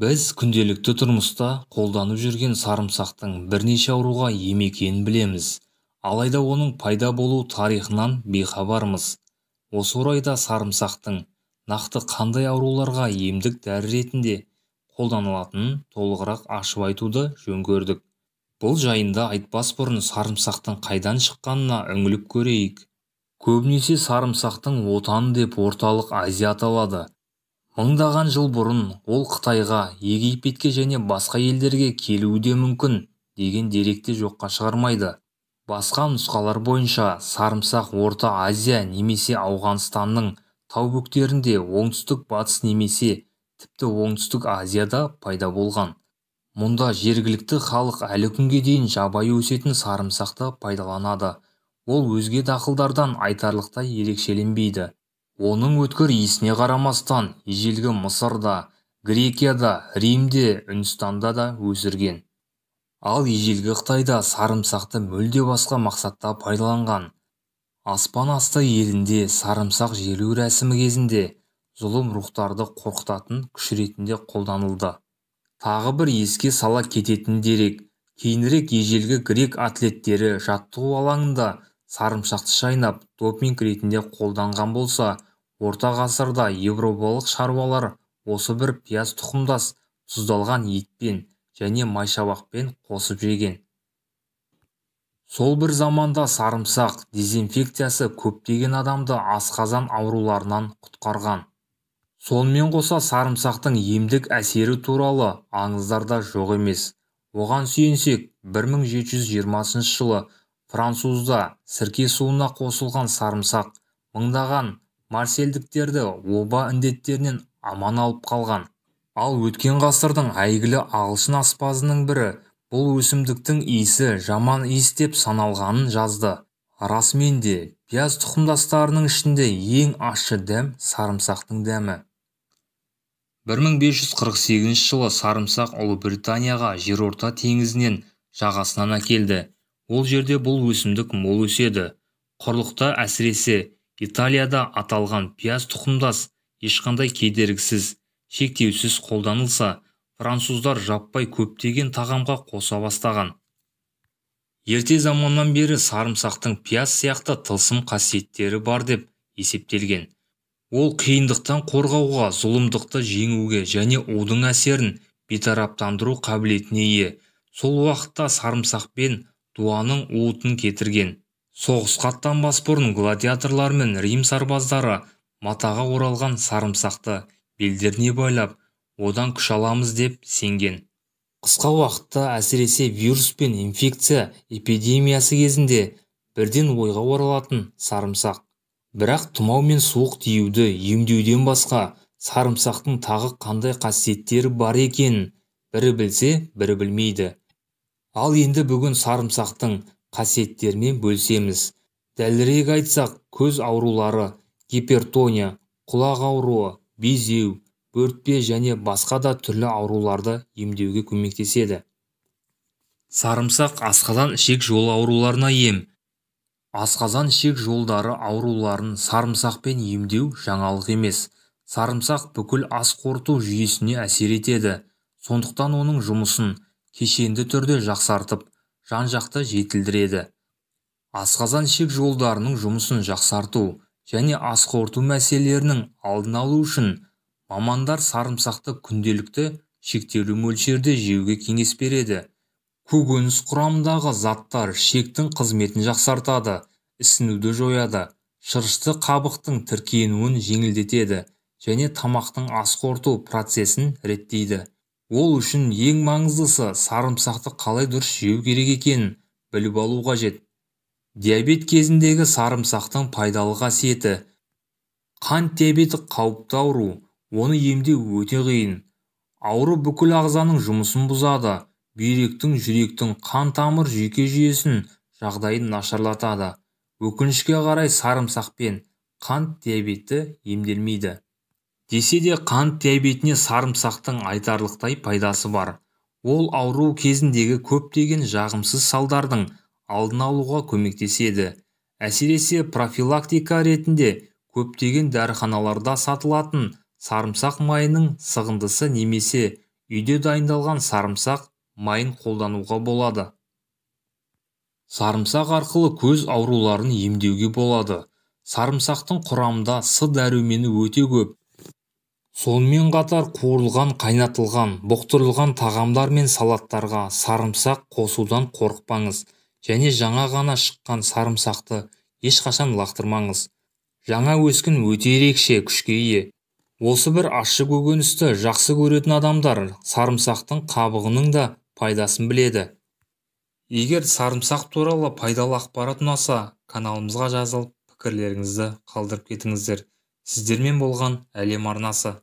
Біз күнделікті тұрмыста қолданып жүрген сарымсақтың бірнеше ауруға ем екенін білеміз. Алайда оның пайда болу тарихынан бейхабармыз. Осы орайда сарымсақтың нақты қандай ауруларға емдік дәрі ретінде қолданылатынын толығырақ ашып айтуды жөн көрдік. Бұл жайында айтпас бұрын сарымсақтың қайдан шыққанына үңіліп көрейік. Көбінесе сарымсақтың отаны деп орталық Азия аталады. Мыңдаған жыл бұрын ол Қытайға, Египетке және басқа елдерге келуі де мүмкін деген деректі жоққа шығармайды. Басқа нұсқалар бойынша сарымсақ Орта Азия немесе Ауғанстанның тау бөктерінде, оңтүстік-батыс немесе тіпті оңтүстік Азияда пайда болған. Мұнда жергілікті халық әлі күнге дейін жабайы өсетін сарымсақты пайдаланады. Ол өзге дақылдардан айтарлықтай ерекшеленбейді. Оның өткір иісіне қарамастан, ежелгі Мысырда, Грекияда, Римде, Үндістанда да өсірген. Ал ежелгі Қытайда сарымсақты мүлде басқа мақсатта пайдаланған. Аспан асты елінде сарымсақ жерлеу рәсімі кезінде зұлым рухтарды қорқытатын күш ретінде қолданылды. Тағы бір еске сала кететін дерек, кейінірек ежелгі грек атлеттері жаттығу алаңында сарымсақты шайнап допинг ретінде қолданған болса, орта ғасырда европалық шаруалар осы бір пияз тұқымдас тұздалған етпен және майшабақпен қосып жеген. Сол бір заманда сарымсақ дезинфекциясы көптеген адамды асқазан ауруларынан құтқарған. Сонымен қоса сарымсақтың емдік әсері туралы аңыздарда жоқ емес. Оған сүйенсек, 1720 жылы Французда сірке суына қосылған сарымсақ мыңдаған марсельдіктерді оба індеттерінен аман алып қалған. Ал өткен ғасырдың әйгілі ағылшын аспазының бірі бұл өсімдіктің иісі жаман иіс деп саналғанын жазды. Расымен де, пияз тұқымдастарының ішінде ең ащы дәм сарымсақтың дәмі. 1548 жылы сарымсақ Ұлыбританияға жерорта теңізінен жағасынан әкелді. Ол жерде бұл өсімдік мол өседі. Құрлықта, әсіресе Италияда аталған пияз тұқымдас ешқандай кедергісіз, шектеусіз қолданылса, француздар жаппай көптеген тағамға қоса бастаған. Ерте заманнан бері сарымсақтың пияз сияқты тылсым қасиеттері бар деп есептелген. Ол қиындықтан қорғауға, зұлымдықты жеңуге және удың әсерін бейтараптандыру қабілетіне ие. Сол уақытта сарымсақпен дуаның уытын кетірген. Соғысқа аттанбас бұрын гладиаторлар мен Рим сарбаздары матаға оралған сарымсақты белдеріне байлап, одан күш аламыз деп сенген. Қысқа уақытта, әсіресе вирус пен инфекция эпидемиясы кезінде бірден ойға оралатын сарымсақ. Бірақ тұмау мен суық тиюді емдеуден басқа сарымсақтың тағы қандай қасиеттері бар екенін бірі білсе, бірі білмейді. Ал енді бүгін сарымсақтың қасиеттерімен бөлісеміз. Дәлірек айтсақ, көз аурулары, гипертония, құлақ ауруы, безеу, бөртпе және басқа да түрлі ауруларды емдеуге көмектеседі. Сарымсақ асқазан ішек жолы ауруларына ем. Асқазан ішек жолдары ауруларын сарымсақпен емдеу жаңалық емес. Сарымсақ бүкіл ас қорыту жүйесіне әсер етеді. Сондықтан оның жұмысын кешенді түрде жақсартып, жан-жақты жетілдіреді. Асқазан ішек жолдарының жұмысын жақсарту және ас қорыту мәселелерінің алдын алу үшін мамандар сарымсақты күнделікті шектеулі мөлшерде жеуге кеңес береді. Көкөніс құрамындағы заттар ішектің қызметін жақсартады, ісінуді жояды, шырышты қабықтың тіркенуін жеңілдетеді және тамақтың ас қорыту процесін реттейді. Ол үшін ең маңыздысы сарымсақты қалай дұрыс жеу керек екенін біліп алу қажет. Диабет кезіндегі сарымсақтың пайдалы қасиеті. Қант диабеті қауіпті ауру, оны емдеу өте қиын. Ауру бүкіл ағзаның жұмысын бұзады, бүйректің, жүректің, қан тамыр жүйке жүйесін жағдайын нашарлатады. Өкінішке қарай сарымсақпен қант диабеті емделмейді. Десе де қант диабетіне сарымсақтың айтарлықтай пайдасы бар. Ол ауру кезіндегі көптеген жағымсыз салдардың алдын алуға көмектеседі. Әсіресе профилактика ретінде көптеген дәріханаларда сатылатын сарымсақ майының сығындысы немесе үйде дайындалған сарымсақ майын қолдануға болады. Сарымсақ арқылы көз ауруларын емдеуге болады. Сарымсақтың құрамында С дәрумені өте көп. Сонымен қатар қуырылған, қайнатылған, бұқтырылған тағамдар мен салаттарға сарымсақ қосудан қорықпаңыз. Және жаңа ғана шыққан сарымсақты ешқашан лақтырмаңыз. Жаңа өскін өте ерекше күшке ие. Осы бір ащы көкөністі жақсы көретін адамдар сарымсақтың қабығының да пайдасын біледі. Егер сарымсақ туралы пайдалы ақпарат ұнаса, каналымызға жазылып, пікірлеріңізді қалдырып кетіңіздер. Сіздермен болған әлем арнасы.